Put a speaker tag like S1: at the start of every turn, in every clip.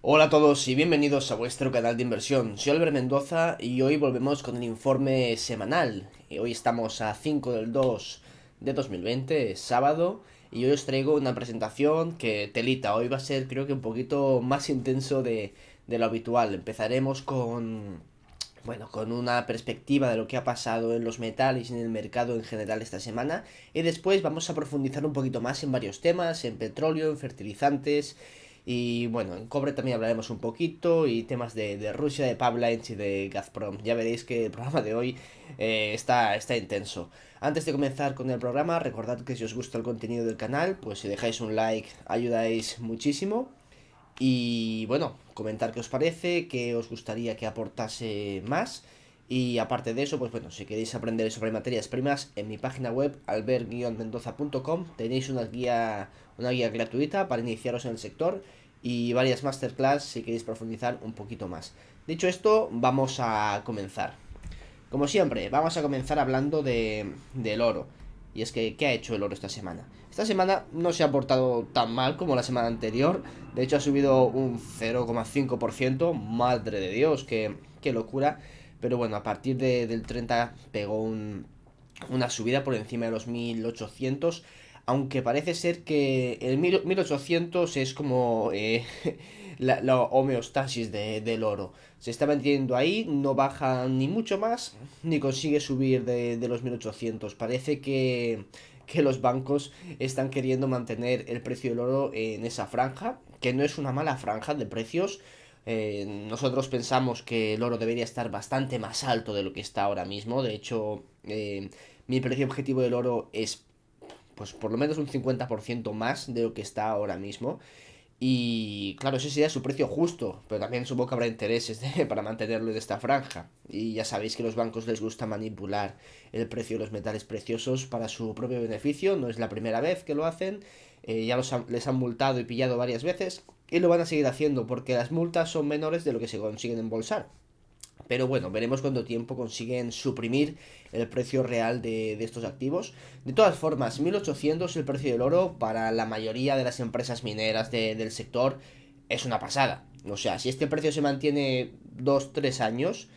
S1: Hola a todos y bienvenidos a vuestro canal de inversión. Soy Albert Mendoza y hoy volvemos con el informe semanal. Hoy estamos a 5 del 2 de 2020, es sábado, y hoy os traigo una presentación que telita. Hoy va a ser creo que un poquito más intenso de lo habitual. Empezaremos con una perspectiva de lo que ha pasado en los metales y en el mercado en general esta semana. Y después vamos a profundizar un poquito más en varios temas, en petróleo, en fertilizantes. Y bueno, en cobre también hablaremos un poquito y temas de Rusia, de pipelines y de Gazprom. Ya veréis que el programa de hoy está intenso. Antes de comenzar con el programa, recordad que si os gusta el contenido del canal, pues si dejáis un like ayudáis muchísimo. Y bueno, comentar qué os parece, qué os gustaría que aportase más. Y aparte de eso, pues bueno, si queréis aprender sobre materias primas, en mi página web albert-mendoza.com tenéis una guía gratuita para iniciaros en el sector y varias masterclass si queréis profundizar un poquito más. Dicho esto, vamos a comenzar. Como siempre, vamos a comenzar hablando del oro. Y es que, ¿qué ha hecho el oro esta semana? Esta semana no se ha portado tan mal como la semana anterior. De hecho, ha subido un 0,5%. Madre de Dios, qué locura. Pero bueno, a partir del 30 pegó una subida por encima de los 1800. Aunque parece ser que el 1800 es como la homeostasis del oro. Se está manteniendo ahí, no baja ni mucho más, ni consigue subir de los 1800. Parece que los bancos están queriendo mantener el precio del oro en esa franja, que no es una mala franja de precios. Nosotros pensamos que el oro debería estar bastante más alto de lo que está ahora mismo. De hecho, mi precio objetivo del oro es pues por lo menos un 50% más de lo que está ahora mismo. Y claro, ese sería su precio justo, pero también supongo que habrá intereses para mantenerlo en esta franja. Y ya sabéis que a los bancos les gusta manipular el precio de los metales preciosos para su propio beneficio. No es la primera vez que lo hacen. Les han multado y pillado varias veces. Y lo van a seguir haciendo porque las multas son menores de lo que se consiguen embolsar. Pero bueno, veremos cuánto tiempo consiguen suprimir el precio real de estos activos. De todas formas, 1800 el precio del oro para la mayoría de las empresas mineras del sector es una pasada. O sea, si este precio se mantiene 2 3 años,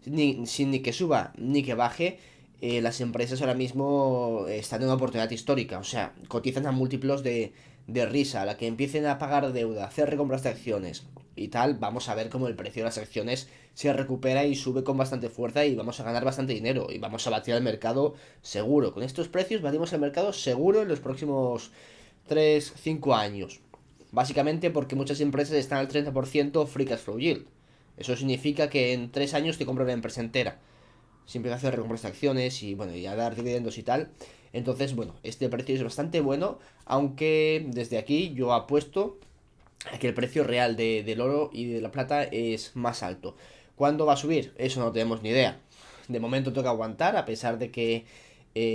S1: sin ni que suba ni que baje, las empresas ahora mismo están en una oportunidad histórica. O sea, cotizan a múltiplos de risa. A la que empiecen a pagar deuda, hacer recompras de acciones y tal, vamos a ver cómo el precio de las acciones se recupera y sube con bastante fuerza y vamos a ganar bastante dinero y vamos a batir al mercado seguro. Con estos precios batimos al mercado seguro en los próximos 3 5 años. Básicamente porque muchas empresas están al 30% free cash flow yield. Eso significa que en 3 años te compra una empresa entera. Siempre va a hacer recompras de acciones y bueno, y a dar dividendos y tal. Entonces, bueno, este precio es bastante bueno, aunque desde aquí yo apuesto a que el precio real del oro y de la plata es más alto. ¿Cuándo va a subir? Eso no tenemos ni idea. De momento toca aguantar, a pesar de que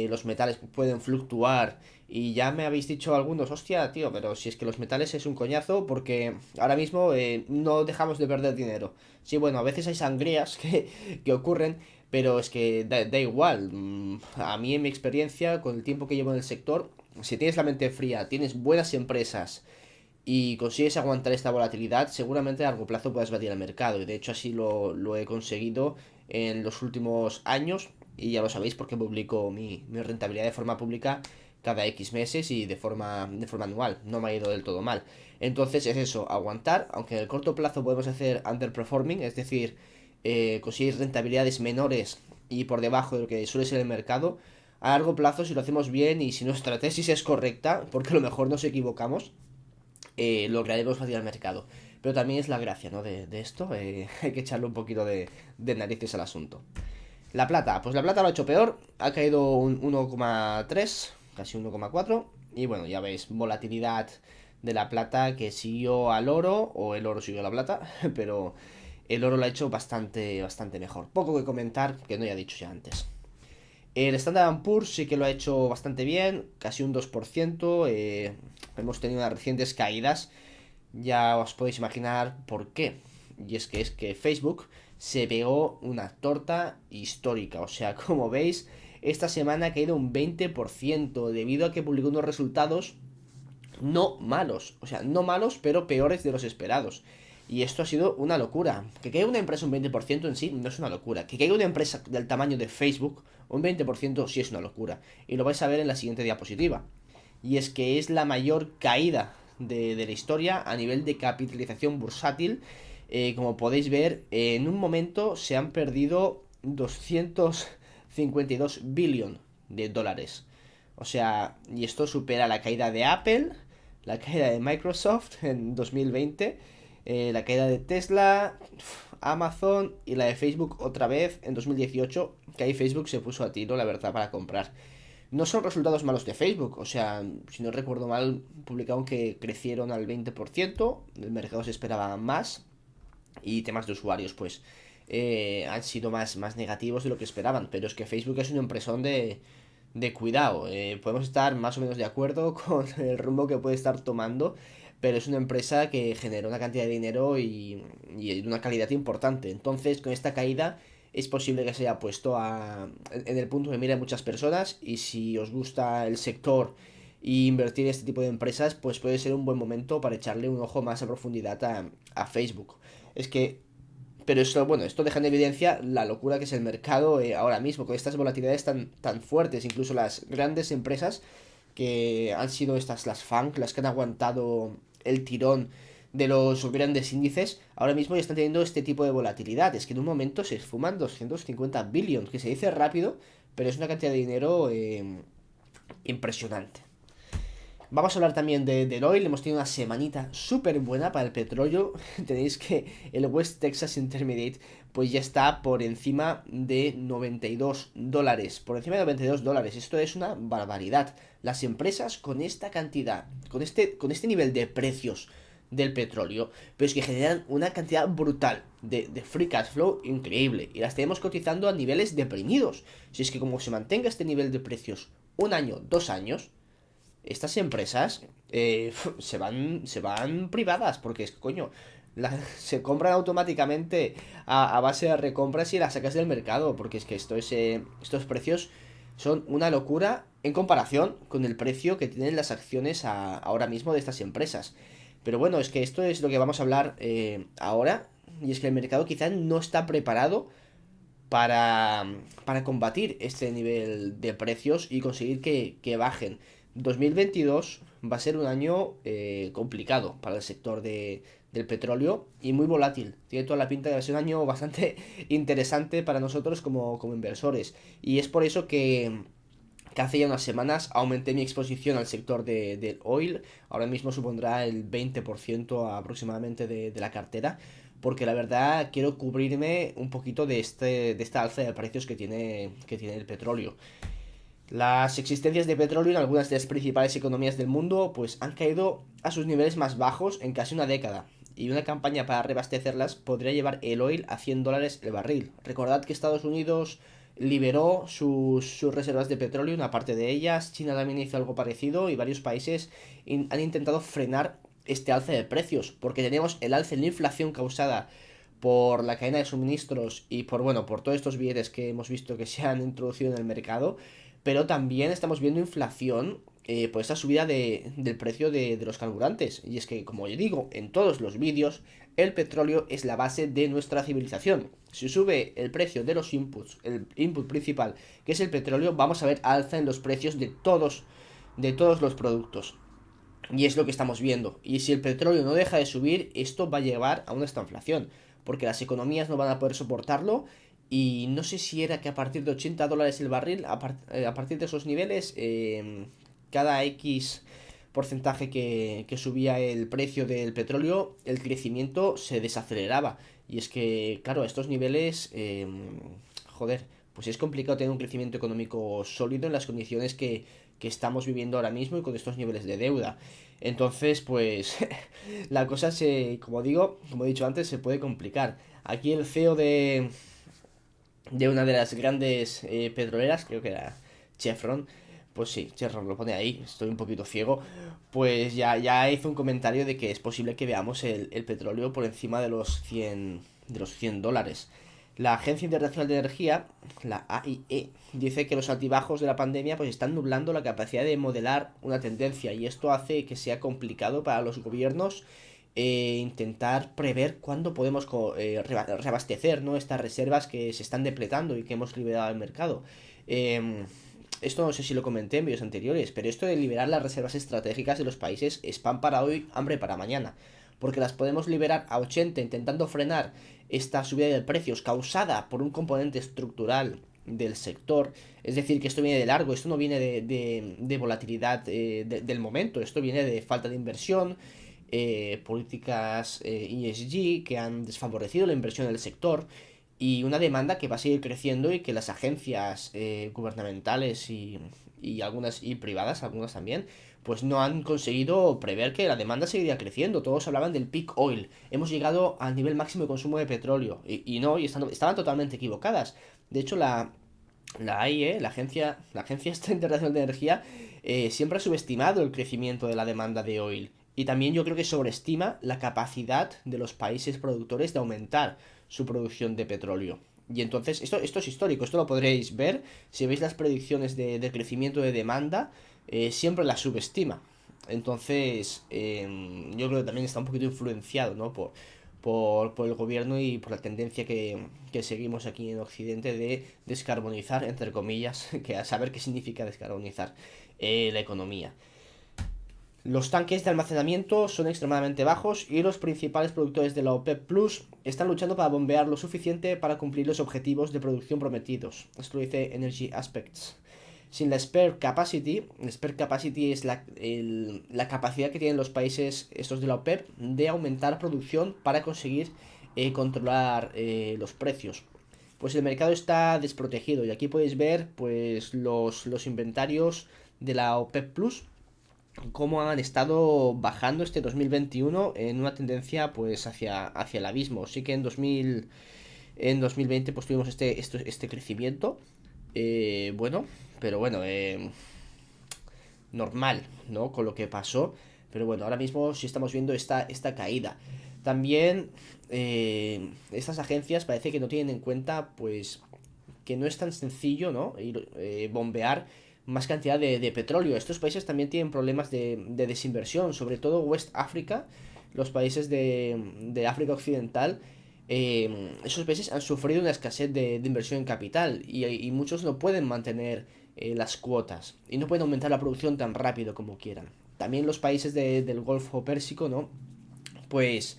S1: los metales pueden fluctuar. Y ya me habéis dicho algunos, hostia, tío, pero si es que los metales es un coñazo, porque ahora mismo no dejamos de perder dinero. Sí, bueno, a veces hay sangrías que ocurren, pero es que da igual. A mí, en mi experiencia, con el tiempo que llevo en el sector, si tienes la mente fría, tienes buenas empresas y consigues aguantar esta volatilidad, seguramente a largo plazo puedas batir al mercado. Y de hecho así lo he conseguido en los últimos años. Y ya lo sabéis porque publico mi rentabilidad de forma pública cada X meses y de forma anual. No me ha ido del todo mal. Entonces es eso, aguantar, aunque en el corto plazo podemos hacer underperforming, es decir, conseguir rentabilidades menores y por debajo de lo que suele ser el mercado. A largo plazo, si lo hacemos bien y si nuestra tesis es correcta, porque a lo mejor nos equivocamos, lograremos batir al mercado. Pero también es la gracia, ¿no? De esto. Hay que echarle un poquito de narices al asunto. La plata, pues la plata lo ha hecho peor. Ha caído un 1,3, casi 1,4. Y bueno, ya veis, volatilidad de la plata que siguió al oro, o el oro siguió a la plata, pero el oro lo ha hecho bastante mejor. Poco que comentar que no haya dicho ya antes. El Standard Poor's sí que lo ha hecho bastante bien, casi un 2%. Hemos tenido unas recientes caídas, ya os podéis imaginar por qué. Y es que Facebook se pegó una torta histórica. O sea, como veis, esta semana ha caído un 20% debido a que publicó unos resultados no malos. O sea, no malos, pero peores de los esperados. Y esto ha sido una locura. Que caiga una empresa un 20% en sí no es una locura. Que caiga una empresa del tamaño de Facebook un 20% sí es una locura. Y lo vais a ver en la siguiente diapositiva. Y es que es la mayor caída de la historia a nivel de capitalización bursátil. Como podéis ver, en un momento se han perdido 252 billones de dólares. O sea, y esto supera la caída de Apple, la caída de Microsoft en 2020, la caída de Tesla, Amazon y la de Facebook otra vez en 2018, que ahí Facebook se puso a tiro, la verdad, para comprar. No son resultados malos de Facebook, o sea, si no recuerdo mal, publicaron que crecieron al 20%, el mercado se esperaba más, y temas de usuarios, pues han sido más negativos de lo que esperaban, pero es que Facebook es una empresón de cuidado. Podemos estar más o menos de acuerdo con el rumbo que puede estar tomando, pero es una empresa que genera una cantidad de dinero y una calidad importante. Entonces, con esta caída es posible que se haya puesto en el punto de mira de muchas personas, y si os gusta el sector y invertir en este tipo de empresas, pues puede ser un buen momento para echarle un ojo más a profundidad a Facebook. Es que pero eso, bueno, esto deja en evidencia la locura que es el mercado ahora mismo, con estas volatilidades tan fuertes. Incluso las grandes empresas que han sido estas, las FANG, las que han aguantado el tirón de los grandes índices, ahora mismo ya están teniendo este tipo de volatilidad. Es que en un momento se esfuman 250 billones, que se dice rápido, pero es una cantidad de dinero impresionante. Vamos a hablar también del oil. Hemos tenido una semanita súper buena para el petróleo. Tenéis que el West Texas Intermediate pues ya está por encima de $92. Por encima de $92. Esto es una barbaridad. Las empresas con esta cantidad, con este nivel de precios del petróleo, pero es que generan una cantidad brutal de free cash flow increíble. Y las tenemos cotizando a niveles deprimidos. Si es que como se mantenga este nivel de precios un año, 2 años, estas empresas se van privadas, porque es que, coño, se compran automáticamente a base de recompras y las sacas del mercado, porque es que estos precios son una locura en comparación con el precio que tienen las acciones ahora mismo de estas empresas. Pero bueno, es que esto es lo que vamos a hablar ahora, y es que el mercado quizás no está preparado para combatir este nivel de precios y conseguir que bajen. 2022 va a ser un año complicado para el sector del petróleo y muy volátil. Tiene toda la pinta de ser un año bastante interesante para nosotros como inversores. Y es por eso que hace ya unas semanas aumenté mi exposición al sector del oil. Ahora mismo supondrá el 20% aproximadamente de la cartera, porque la verdad quiero cubrirme un poquito de esta alza de precios que tiene el petróleo. Las existencias de petróleo en algunas de las principales economías del mundo pues han caído a sus niveles más bajos en casi una década, y una campaña para reabastecerlas podría llevar el oil a $100 el barril. Recordad que Estados Unidos liberó sus reservas de petróleo, una parte de ellas, China también hizo algo parecido, y varios países han intentado frenar este alza de precios, porque tenemos el alza en la inflación causada por la cadena de suministros y por todos estos billetes que hemos visto que se han introducido en el mercado, pero también estamos viendo inflación por esta subida del precio de los carburantes. Y es que, como yo digo en todos los vídeos, el petróleo es la base de nuestra civilización. Si sube el precio de los inputs, el input principal, que es el petróleo, vamos a ver alza en los precios de todos los productos. Y es lo que estamos viendo. Y si el petróleo no deja de subir, esto va a llevar a una estanflación, porque las economías no van a poder soportarlo. Y no sé si era que a partir de $80 el barril, a partir de esos niveles, cada X porcentaje que subía el precio del petróleo, el crecimiento se desaceleraba. Y es que, claro, a estos niveles, joder, pues es complicado tener un crecimiento económico sólido en las condiciones que estamos viviendo ahora mismo y con estos niveles de deuda. Entonces, pues, la cosa como digo, como he dicho antes, se puede complicar. Aquí el CEO de una de las grandes petroleras, creo que era Chevron, pues sí, Chevron lo pone ahí, estoy un poquito ciego, pues ya hizo un comentario de que es posible que veamos el petróleo por encima de los 100 dólares. La Agencia Internacional de Energía, la AIE, dice que los altibajos de la pandemia pues están nublando la capacidad de modelar una tendencia, y esto hace que sea complicado para los gobiernos intentar prever cuándo podemos reabastecer, ¿no? Estas reservas que se están depletando y que hemos liberado al mercado. Eh, Esto no sé si lo comenté en vídeos anteriores, pero esto de liberar las reservas estratégicas de los países es pan para hoy, hambre para mañana. Porque las podemos liberar a 80 intentando frenar esta subida de precios causada por un componente estructural del sector. Es decir, que esto viene de largo, esto no viene de volatilidad del momento, esto viene de falta de inversión, políticas ESG que han desfavorecido la inversión en el sector y una demanda que va a seguir creciendo y que las agencias gubernamentales y algunas y privadas, algunas también, pues no han conseguido prever que la demanda seguiría creciendo. Todos hablaban del peak oil. Hemos llegado al nivel máximo de consumo de petróleo. Y no, estaban totalmente equivocadas. De hecho, la AIE, la Agencia Internacional de Energía, siempre ha subestimado el crecimiento de la demanda de oil. Y también yo creo que sobreestima la capacidad de los países productores de aumentar su producción de petróleo. Y entonces, esto es histórico, esto lo podréis ver si veis las predicciones de crecimiento de demanda, siempre la subestima. Entonces, yo creo que también está un poquito influenciado, ¿no? Por el gobierno y por la tendencia que seguimos aquí en Occidente de descarbonizar, entre comillas, que a saber qué significa descarbonizar la economía. Los tanques de almacenamiento son extremadamente bajos y los principales productores de la OPEP Plus están luchando para bombear lo suficiente para cumplir los objetivos de producción prometidos. Esto lo dice Energy Aspects. Sin la spare capacity es la capacidad que tienen los países estos de la OPEP de aumentar producción para conseguir controlar los precios. Pues el mercado está desprotegido y aquí podéis ver pues los inventarios de la OPEP Plus cómo han estado bajando este 2021 en una tendencia pues hacia el abismo. Sí que en 2020 pues tuvimos este crecimiento, bueno, pero bueno, normal, ¿no? Con lo que pasó. Pero bueno, ahora mismo sí estamos viendo esta caída. También estas agencias parece que no tienen en cuenta pues que no es tan sencillo, ¿no? Bombear más cantidad de petróleo. Estos países también tienen problemas de desinversión, sobre todo West África, los países de África Occidental. Esos países han sufrido una escasez de inversión en capital y muchos no pueden mantener las cuotas y no pueden aumentar la producción tan rápido como quieran. También los países del Golfo Pérsico, ¿no? Pues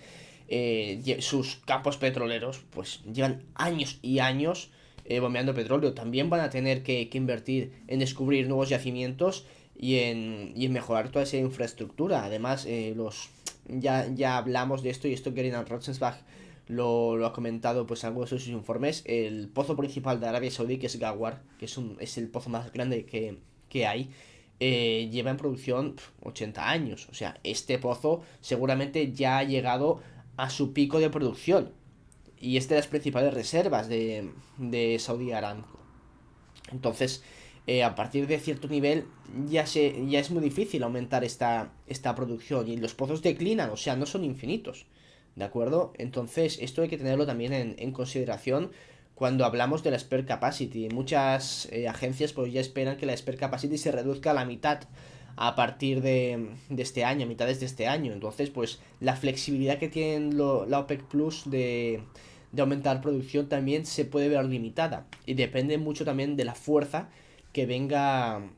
S1: sus campos petroleros pues llevan años y años bombeando petróleo. También van a tener que invertir en descubrir nuevos yacimientos y en mejorar toda esa infraestructura. Además, ya hablamos de esto y esto Gerinan Rosenzweig lo ha comentado pues en algunos de sus informes. El pozo principal de Arabia Saudí, que es Ghawar, que es el pozo más grande que hay, lleva en producción 80 años. O sea, este pozo seguramente ya ha llegado a su pico de producción y es de las principales reservas de Saudi Aramco. Entonces, a partir de cierto nivel ya es muy difícil aumentar esta producción y los pozos declinan, o sea, no son infinitos. ¿De acuerdo? Entonces, esto hay que tenerlo también en consideración cuando hablamos de la spare capacity. Muchas agencias pues ya esperan que la spare capacity se reduzca a la mitad a partir de este año, a mitades de este año. Entonces, pues la flexibilidad que tienen la OPEC Plus de aumentar producción también se puede ver limitada. Y depende mucho también de la fuerza que venga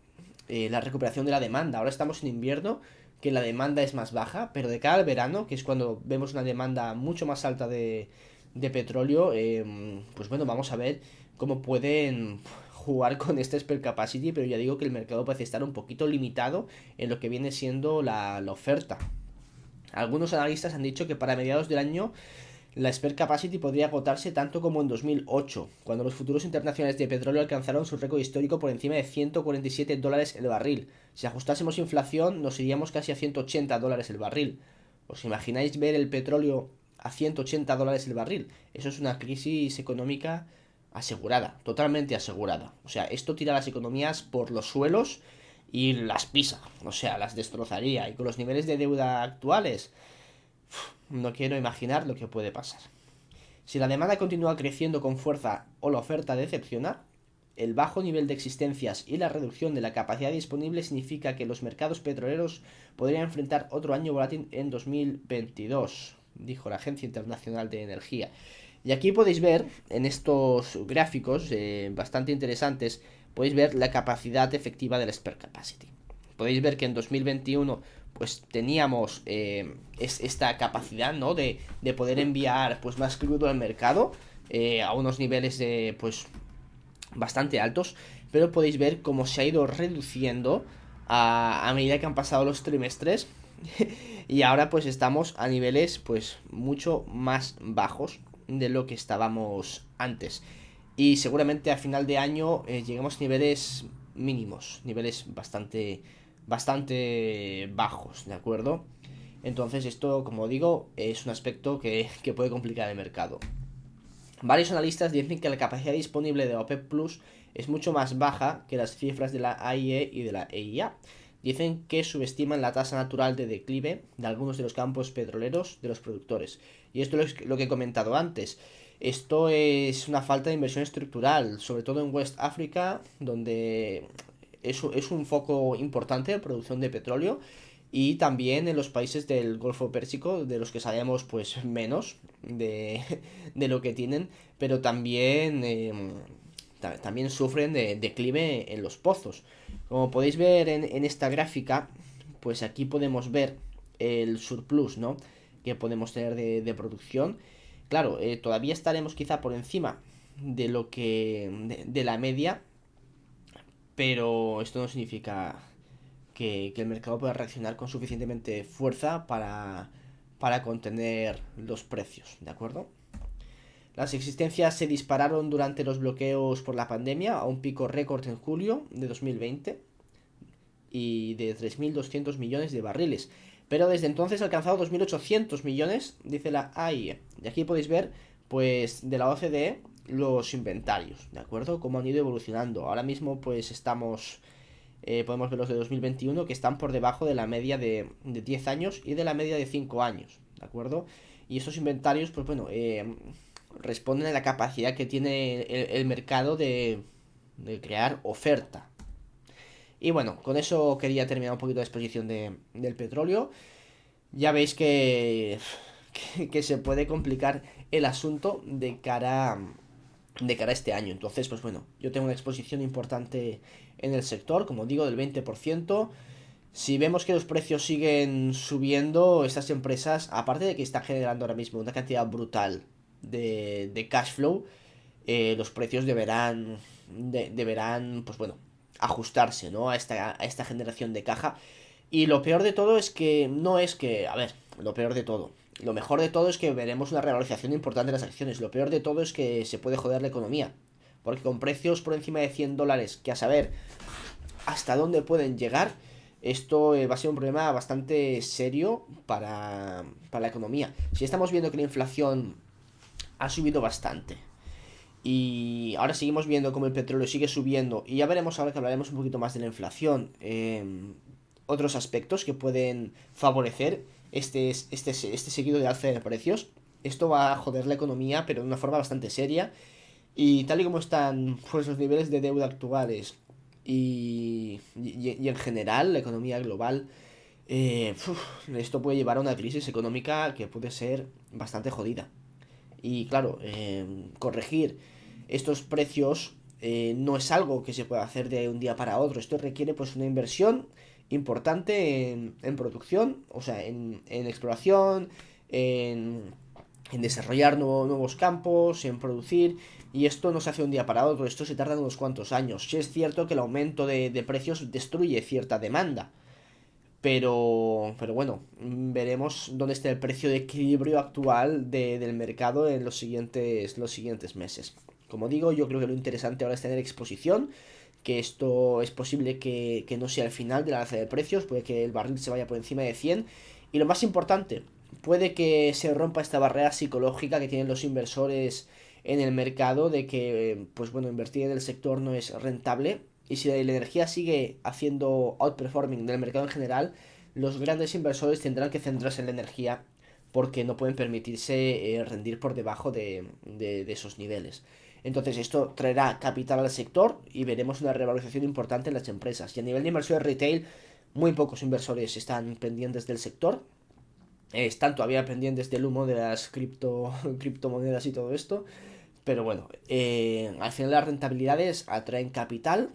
S1: la recuperación de la demanda. Ahora estamos en invierno, que la demanda es más baja, pero de cara al verano, que es cuando vemos una demanda mucho más alta de petróleo, pues bueno, vamos a ver cómo pueden jugar con este spare capacity, pero ya digo que el mercado parece estar un poquito limitado en lo que viene siendo la oferta. Algunos analistas han dicho que para mediados del año la spare capacity podría agotarse tanto como en 2008, cuando los futuros internacionales de petróleo alcanzaron su récord histórico por encima de $147 el barril. Si ajustásemos inflación, nos iríamos casi a $180 el barril. ¿Os imagináis ver el petróleo a $180 el barril? Eso es una crisis económica asegurada, totalmente asegurada. O sea, esto tira las economías por los suelos y las pisa, o sea, las destrozaría. Y con los niveles de deuda actuales, no quiero imaginar lo que puede pasar. Si la demanda continúa creciendo con fuerza o la oferta decepciona, El bajo nivel de existencias y la reducción de la capacidad disponible significa que los mercados petroleros podrían enfrentar otro año volátil en 2022, dijo la Agencia Internacional de Energía. Y aquí podéis ver, en estos gráficos bastante interesantes, podéis ver la capacidad efectiva del spare capacity. Podéis ver que en 2021 pues teníamos esta capacidad, ¿no? de poder enviar pues más crudo al mercado a unos niveles pues bastante altos, pero podéis ver cómo se ha ido reduciendo a medida que han pasado los trimestres y ahora pues estamos a niveles pues mucho más bajos de lo que estábamos antes, y seguramente a final de año lleguemos a niveles mínimos, niveles bastante bajos, ¿de acuerdo? Entonces esto, como digo, es un aspecto que puede complicar el mercado. Varios analistas dicen que la capacidad disponible de OPEP Plus es mucho más baja que las cifras de la AIE y de la EIA. Dicen que subestiman la tasa natural de declive de algunos de los campos petroleros de los productores. Y esto es lo que he comentado antes. Esto es una falta de inversión estructural, sobre todo en West África, donde es un foco importante de producción de petróleo, y también en los países del Golfo Pérsico, de los que sabemos pues menos de lo que tienen, pero también, también sufren de declive en los pozos. Como podéis ver en esta gráfica, pues aquí podemos ver el surplus, ¿no? Que podemos tener de producción. Claro, todavía estaremos quizá por encima de lo que de la media, pero esto no significa que el mercado pueda reaccionar con suficientemente fuerza para contener los precios, ¿de acuerdo? Las existencias se dispararon durante los bloqueos por la pandemia a un pico récord en julio de 2020 y de 3.200 millones de barriles, pero desde entonces ha alcanzado 2.800 millones, dice la AIE. Y aquí podéis ver, pues, de la OCDE los inventarios, ¿de acuerdo? Cómo han ido evolucionando. Ahora mismo, pues, podemos ver los de 2021 que están por debajo de la media de 10 años y de la media de 5 años, ¿de acuerdo? Y estos inventarios, pues bueno, responden a la capacidad que tiene el mercado de crear oferta. Y bueno, con eso quería terminar un poquito la exposición del petróleo. Ya veis que se puede complicar el asunto de cara a este año. Entonces, pues bueno, yo tengo una exposición importante en el sector, como digo, del 20%. Si vemos que los precios siguen subiendo, estas empresas, aparte de que están generando ahora mismo una cantidad brutal de cash flow, los precios deberán, pues bueno, ajustarse, ¿no? A esta generación de caja. Y lo peor de todo es que no es que, a ver, lo peor de todo. Lo mejor de todo es que veremos una revalorización importante de las acciones. Lo peor de todo es que se puede joder la economía. Porque con precios por encima de $100, que a saber hasta dónde pueden llegar, esto va a ser un problema bastante serio para la economía. Si estamos viendo que la inflación ha subido bastante, y ahora seguimos viendo cómo el petróleo sigue subiendo, y ya veremos ahora que hablaremos un poquito más de la inflación, otros aspectos que pueden favorecer este seguido de alza de precios. Esto va a joder la economía, pero de una forma bastante seria. Y tal y como están pues, los niveles de deuda actuales y en general la economía global, esto puede llevar a una crisis económica que puede ser bastante jodida. Y claro, corregir estos precios no es algo que se pueda hacer de un día para otro. Esto requiere pues una inversión importante en producción, o sea, en exploración, en desarrollar nuevos campos, en producir, y esto no se hace de un día para otro, esto se tarda unos cuantos años. Sí es cierto que el aumento de precios destruye cierta demanda, pero bueno, veremos dónde está el precio de equilibrio actual del mercado en los siguientes meses. Como digo, yo creo que lo interesante ahora es tener exposición, que esto es posible que no sea el final de la alza de precios, puede que el barril se vaya por encima de 100, y lo más importante, puede que se rompa esta barrera psicológica que tienen los inversores en el mercado de que, pues bueno, invertir en el sector no es rentable, y si la energía sigue haciendo outperforming del mercado en general, los grandes inversores tendrán que centrarse en la energía porque no pueden permitirse rendir por debajo de esos niveles. Entonces esto traerá capital al sector y veremos una revalorización importante en las empresas. Y a nivel de inversión retail, muy pocos inversores están pendientes del sector. Están todavía pendientes del humo de las criptomonedas y todo esto. Pero bueno, al final las rentabilidades atraen capital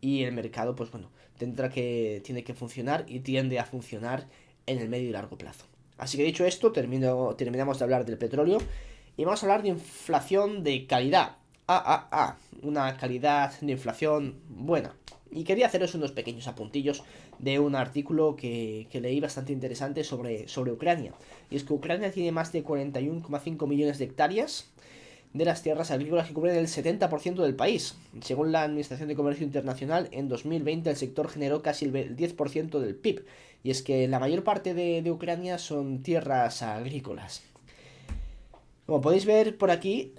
S1: y el mercado, pues bueno, tiene que funcionar y tiende a funcionar en el medio y largo plazo. Así que dicho esto, terminamos de hablar del petróleo y vamos a hablar de inflación de calidad. Una calidad de inflación buena. Y quería haceros unos pequeños apuntillos de un artículo que leí bastante interesante sobre Ucrania. Y es que Ucrania tiene más de 41,5 millones de hectáreas de las tierras agrícolas que cubren el 70% del país. Según la Administración de Comercio Internacional, en 2020 el sector generó casi el 10% del PIB. Y es que la mayor parte de Ucrania son tierras agrícolas. Como podéis ver por aquí,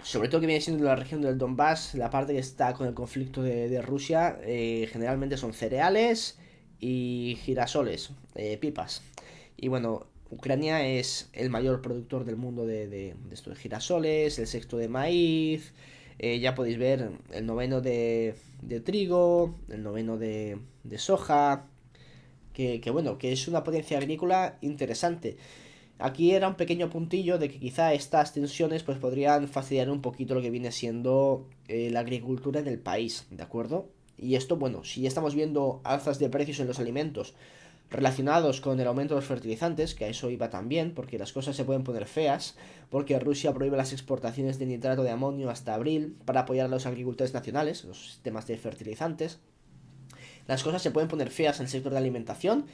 S1: sobre todo que viene siendo la región del Donbass, la parte que está con el conflicto de Rusia, generalmente son cereales y girasoles, pipas. Y bueno, Ucrania es el mayor productor del mundo de estos de girasoles, el sexto de maíz, ya podéis ver el noveno de trigo, el noveno de soja, que bueno, que es una potencia agrícola interesante. Aquí era un pequeño puntillo de que quizá estas tensiones pues podrían fastidiar un poquito lo que viene siendo la agricultura en el país, ¿de acuerdo? Y esto, bueno, si ya estamos viendo alzas de precios en los alimentos relacionados con el aumento de los fertilizantes, que a eso iba también, porque las cosas se pueden poner feas, porque Rusia prohíbe las exportaciones de nitrato de amonio hasta abril para apoyar a los agricultores nacionales, los sistemas de fertilizantes. Las cosas se pueden poner feas en el sector de alimentación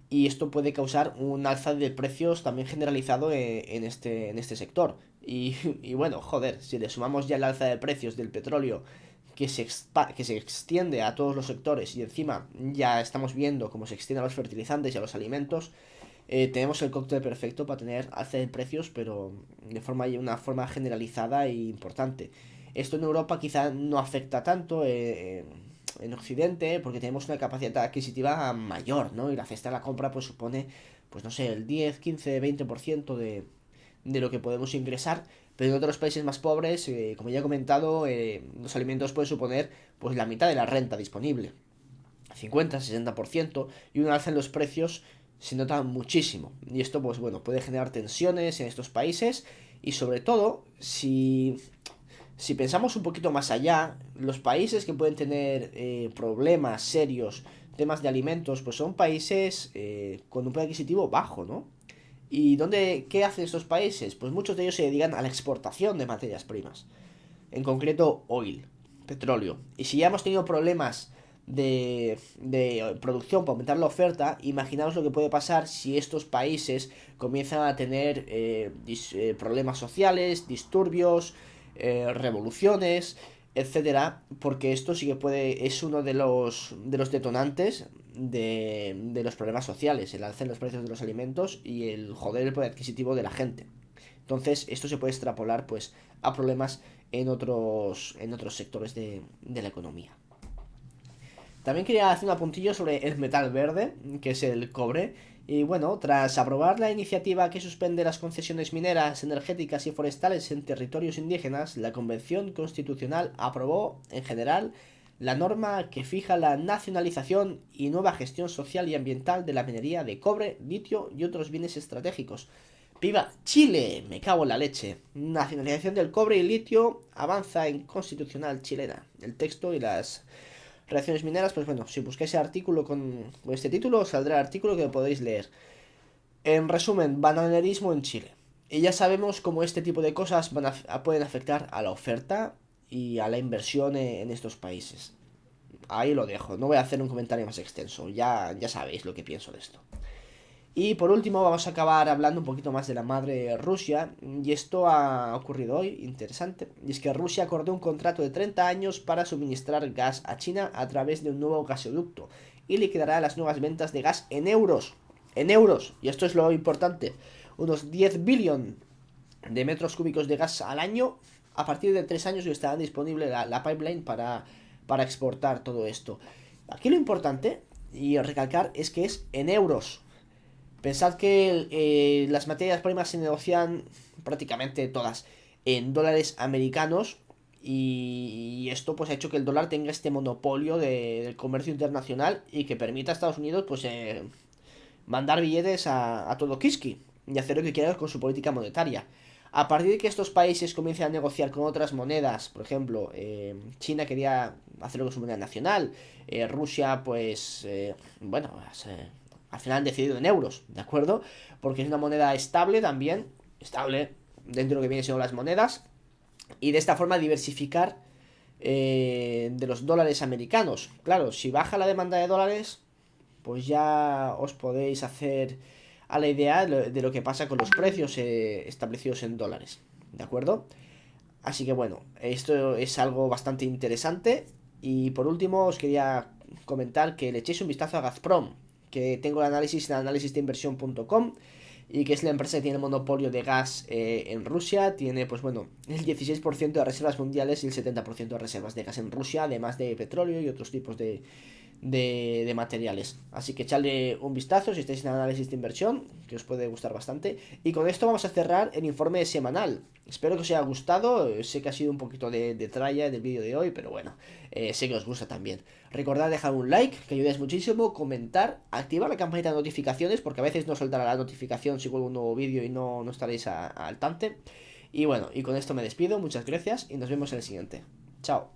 S1: y esto puede causar un alza de precios también generalizado en este sector. Y bueno, joder, si le sumamos ya el alza de precios del petróleo que se extiende a todos los sectores y encima ya estamos viendo cómo se extiende a los fertilizantes y a los alimentos, tenemos el cóctel perfecto para tener alza de precios, pero de una forma generalizada e importante. Esto en Europa quizá no afecta tanto en Occidente, porque tenemos una capacidad adquisitiva mayor, ¿no? Y la cesta de la compra pues supone, pues no sé, el 10, 15, 20% de lo que podemos ingresar, pero en otros países más pobres, como ya he comentado, los alimentos pueden suponer pues la mitad de la renta disponible, 50, 60%, y un alza en los precios se nota muchísimo. Y esto, pues bueno, puede generar tensiones en estos países y sobre todo, si pensamos un poquito más allá, los países que pueden tener problemas serios, temas de alimentos, pues son países con un poder adquisitivo bajo, ¿no? ¿Y qué hacen estos países? Pues muchos de ellos se dedican a la exportación de materias primas. En concreto, oil, petróleo. Y si ya hemos tenido problemas de producción para aumentar la oferta, imaginaos lo que puede pasar si estos países comienzan a tener problemas sociales, disturbios, revoluciones, etcétera, porque esto sí que es uno de los detonantes de los problemas sociales, el alza en los precios de los alimentos y el joder el poder adquisitivo de la gente. Entonces, esto se puede extrapolar pues a problemas en otros sectores de la economía. También quería hacer un apuntillo sobre el metal verde, que es el cobre. Y bueno, tras aprobar la iniciativa que suspende las concesiones mineras, energéticas y forestales en territorios indígenas, la Convención Constitucional aprobó, en general, la norma que fija la nacionalización y nueva gestión social y ambiental de la minería de cobre, litio y otros bienes estratégicos. ¡Viva Chile! Me cago en la leche. Nacionalización del cobre y litio avanza en constitucional chilena. El texto y las reacciones mineras, pues bueno, si buscáis el artículo con este título, saldrá el artículo que podéis leer. En resumen, bananerismo en Chile. Y ya sabemos cómo este tipo de cosas pueden afectar a la oferta y a la inversión en estos países. Ahí lo dejo, no voy a hacer un comentario más extenso, ya sabéis lo que pienso de esto. Y por último vamos a acabar hablando un poquito más de la madre Rusia, y esto ha ocurrido hoy, interesante, y es que Rusia acordó un contrato de 30 años para suministrar gas a China a través de un nuevo gasoducto, y liquidará las nuevas ventas de gas en euros, y esto es lo importante, unos 10 billones de metros cúbicos de gas al año. A partir de 3 años estará disponible la pipeline para exportar todo esto. Aquí lo importante, y recalcar, es que es en euros. Pensad que las materias primas se negocian prácticamente todas en dólares americanos. Y esto pues ha hecho que el dólar tenga este monopolio del comercio internacional y que permita a Estados Unidos pues mandar billetes a todo Kiski y hacer lo que quiera con su política monetaria. A partir de que estos países comiencen a negociar con otras monedas, por ejemplo, China quería hacerlo con su moneda nacional, Rusia, pues, bueno, al final han decidido en euros, ¿de acuerdo? Porque es una moneda estable también, estable dentro de lo que vienen siendo las monedas, y de esta forma diversificar de los dólares americanos. Claro, si baja la demanda de dólares, pues ya os podéis hacer a la idea de lo que pasa con los precios establecidos en dólares, ¿de acuerdo? Así que bueno, esto es algo bastante interesante. Y por último os quería comentar que le echéis un vistazo a Gazprom, que tengo el análisis en análisisdeinversión.com, y que es la empresa que tiene el monopolio de gas en Rusia. Tiene, pues bueno, el 16% de reservas mundiales y el 70% de reservas de gas en Rusia, además de petróleo y otros tipos de materiales. Así que echadle un vistazo si estáis en análisis de inversión, que os puede gustar bastante. Y con esto vamos a cerrar el informe semanal. Espero que os haya gustado. Sé que ha sido un poquito de tralla del vídeo de hoy, pero bueno, sé que os gusta también. Recordad dejar un like, que ayudáis muchísimo, comentar, activar la campanita de notificaciones, porque a veces no soltará la notificación si vuelvo un nuevo vídeo y no estaréis al tanto. Y bueno, y con esto me despido, muchas gracias y nos vemos en el siguiente. Chao.